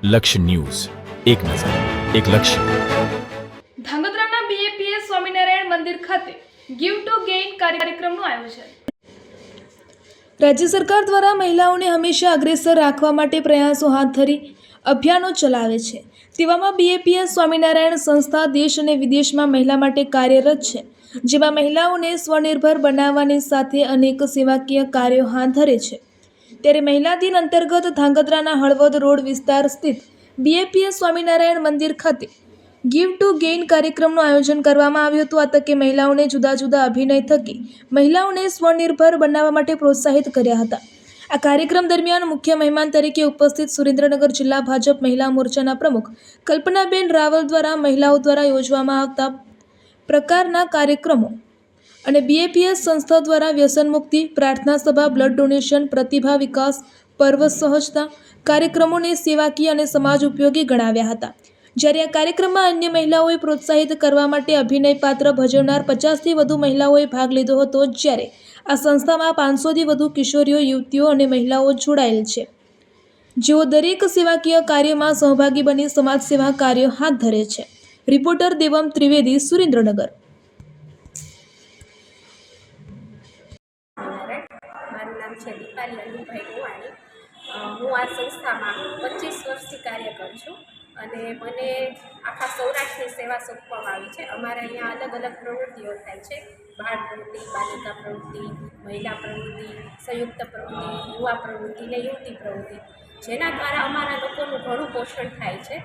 લક્ષ્ય ન્યૂઝ, એક નજર, એક લક્ષ્ય. ધાંગધ્રાના બીએપીએસ સ્વામિનારાયણ મંદિર ખાતે ગીવ ટુ ગેઇન કાર્યક્રમનું આયોજન. રાજ્ય સરકાર દ્વારા મહિલાઓને હંમેશા અગ્રેસર રાખવા માટે પ્રયાસો હાથ ધરી અભિયાનો ચલાવે છે. તેવામાં બીએપીએસ સ્વામિનારાયણ સંસ્થા દેશ અને વિદેશમાં મહિલા માટે કાર્યરત છે, જેમાં મહિલાઓને સ્વનિર્ભર બનાવવાની સાથે અનેક સેવાકીય કાર્યો હાથ ધરે છે. ત્યારે મહિલા દિન અંતર્ગત ધાંગધ્રાના હળવદ રોડ વિસ્તાર સ્થિત બીએપીએસ સ્વામિનારાયણ મંદિર ખાતે ગીવ ટુ ગેઇન કાર્યક્રમનું આયોજન કરવામાં આવ્યું હતું. આ તકે મહિલાઓને જુદા જુદા અભિનય થકી મહિલાઓને સ્વનિર્ભર બનાવવા માટે પ્રોત્સાહિત કર્યા હતા. આ કાર્યક્રમ દરમિયાન મુખ્ય મહેમાન તરીકે ઉપસ્થિત સુરેન્દ્રનગર જિલ્લા ભાજપ મહિલા મોરચાના પ્રમુખ કલ્પનાબેન રાવલ દ્વારા મહિલાઓ દ્વારા યોજવામાં આવતા પ્રકારના કાર્યક્રમો અને બીએપીએસ સંસ્થા દ્વારા વ્યસન મુક્તિ, પ્રાર્થના સભા, બ્લડ ડોનેશન, પ્રતિભા વિકાસ પર્વ સહજતા કાર્યક્રમોને સેવાકીય અને સમાજ ઉપયોગી ગણાવ્યા હતા. જ્યારે આ કાર્યક્રમમાં અન્ય મહિલાઓએ પ્રોત્સાહિત કરવા માટે અભિનય પાત્ર ભજવનાર 50થી વધુ મહિલાઓએ ભાગ લીધો હતો. જ્યારે આ સંસ્થામાં 500થી વધુ કિશોરીઓ, યુવતીઓ અને મહિલાઓ જોડાયેલ છે, જેઓ દરેક સેવાકીય કાર્યોમાં સહભાગી બની સમાજ સેવા કાર્યો હાથ ધરે છે. રિપોર્ટર દેવમ ત્રિવેદી, સુરેન્દ્રનગર. મારું નામ છે દીપાલી અનુભાઈ ગોવાણી. હું આ સંસ્થામાં 25 વર્ષથી કાર્ય કરું છું અને મને આખા સૌરાષ્ટ્રની સેવા સોંપવામાં આવી છે. અમારે અહીંયા અલગ અલગ પ્રવૃત્તિઓ થાય છે: બાળ પ્રવૃત્તિ, બાલિકા પ્રવૃત્તિ, મહિલા પ્રવૃત્તિ, સંયુક્ત પ્રવૃત્તિ, યુવા પ્રવૃત્તિ અને યુવતી પ્રવૃત્તિ, જેના દ્વારા અમારા લોકોનું ઘણું પોષણ થાય છે.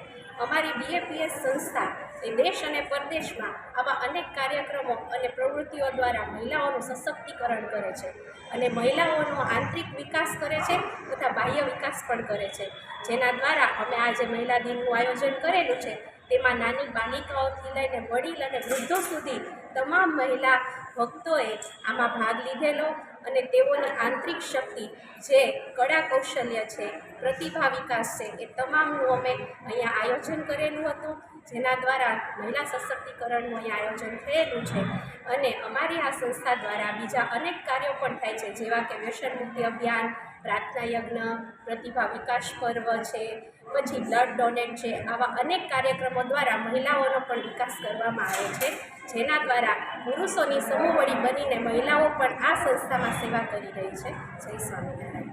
અમારી બીએપીએસ સંસ્થા એ દેશ અને પરદેશમાં આવા અનેક કાર્યક્રમો અને પ્રવૃત્તિઓ દ્વારા મહિલાઓનું સશક્તિકરણ કરે છે અને મહિલાઓનો આંતરિક વિકાસ કરે છે તથા બાહ્ય વિકાસ પણ કરે છે. જેના દ્વારા અમે આ જે મહિલા દિનનું આયોજન કરેલું છે તેમાં નાની બાલિકાઓથી લઈને વડીલ અને વૃદ્ધો સુધી તમામ મહિલા ભક્તોએ આમાં ભાગ લીધેલો અને તેઓની આંતરિક શક્તિ, જે કળા કૌશલ્ય છે, પ્રતિભા વિકાસ છે, એ તમામનું અમે અહીંયા આયોજન કરેલું હતું. જેના દ્વારા મહિલા સશક્તિકરણનું અહીંયા આયોજન થયેલું છે અને અમારી આ સંસ્થા દ્વારા બીજા અનેક કાર્યો પણ થાય છે, જેવા કે વ્યસન મુક્તિ અભિયાન, પ્રાર્થના યજ્ઞ, પ્રતિભા વિકાસ પર્વ છે, પછી બ્લડ ડોનેટ છે. આવા અનેક કાર્યક્રમો દ્વારા મહિલાઓનો પણ વિકાસ કરવામાં આવે છે, જેના દ્વારા પુરુષોની સમૂહવડી બનીને મહિલાઓ પણ આ સંસ્થામાં સેવા કરી રહી છે. જય સ્વામિનારાયણ.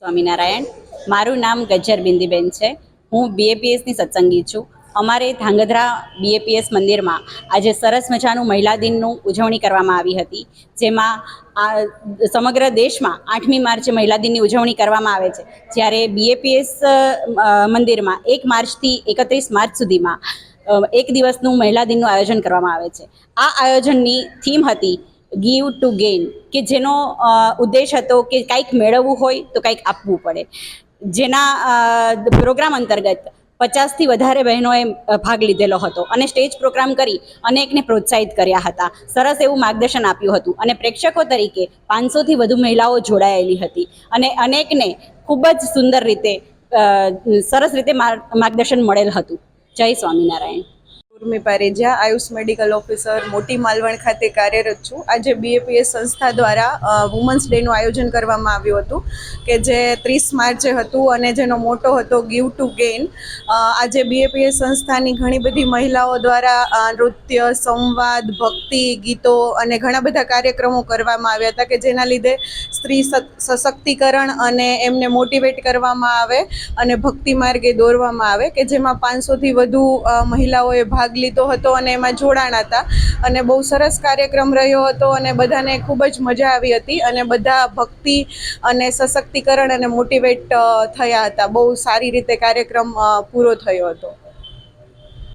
સ્વામિનારાયણ. મારું નામ ગજ્જર બિંદીબેન છે. હું બીએપીએસની સત્સંગી છું. અમારે ધાંગધ્રા બીએપીએસ મંદિરમાં આજે સરસ મજાનું મહિલા દિનનું ઉજવણી કરવામાં આવી હતી, જેમાં સમગ્ર દેશમાં 8મી માર્ચે મહિલા દિનની ઉજવણી કરવામાં આવે છે. જ્યારે બીએપીએસ મંદિરમાં 1 માર્ચથી 31 માર્ચ સુધીમાં એક દિવસનું મહિલા દિનનું આયોજન કરવામાં આવે છે. આ આયોજનની થીમ હતી ગીવ ટુ ગેઇન, કે જેનો ઉદ્દેશ હતો કે કંઈક મેળવવું હોય તો કંઈક આપવું પડે. જેના પ્રોગ્રામ અંતર્ગત 50થી વધારે બહેનોએ ભાગ લીધેલો હતો અને સ્ટેજ પ્રોગ્રામ કરી અનેકને પ્રોત્સાહિત કર્યા હતા. સરસ એવું માર્ગદર્શન આપ્યું હતું અને પ્રેક્ષકો તરીકે 500થી વધુ મહિલાઓ જોડાયેલી હતી અને અનેકને ખૂબ જ સુંદર રીતે સરસ રીતે માર્ગદર્શન મળેલ હતું. જય સ્વામિનારાયણ. ઉર્મી પારેજા, આયુષ મેડિકલ ઓફિસર, મોટી માલવણ ખાતે કાર્યરત છું. આજે બીએપીએસ સંસ્થા દ્વારા વુમન્સ ડેનું આયોજન કરવામાં આવ્યું હતું, કે જે 30 માર્ચે હતું અને જેનો મોટો હતો ગીવ ટુ ગેઇન. આજે બીએપીએસ સંસ્થાની ઘણી બધી મહિલાઓ દ્વારા નૃત્ય, સંવાદ, ભક્તિ ગીતો અને ઘણા બધા કાર્યક્રમો કરવામાં આવ્યા હતા, કે જેના લીધે સ્ત્રી સશક્તિકરણ અને એમને મોટિવેટ કરવામાં આવે અને ભક્તિ માર્ગે દોરવામાં આવે, કે જેમાં 500થી વધુ મહિલાઓએ ભાગ લીધો હતો અને એમાં જોડાણા હતા અને બહુ સરસ કાર્યક્રમ રહ્યો હતો અને બધાને ખૂબ જ મજા આવી હતી અને બધા ભક્તિ અને સશક્તિકરણ અને મોટિવેટ થયા હતા. બહુ સારી રીતે કાર્યક્રમ પૂરો થયો હતો.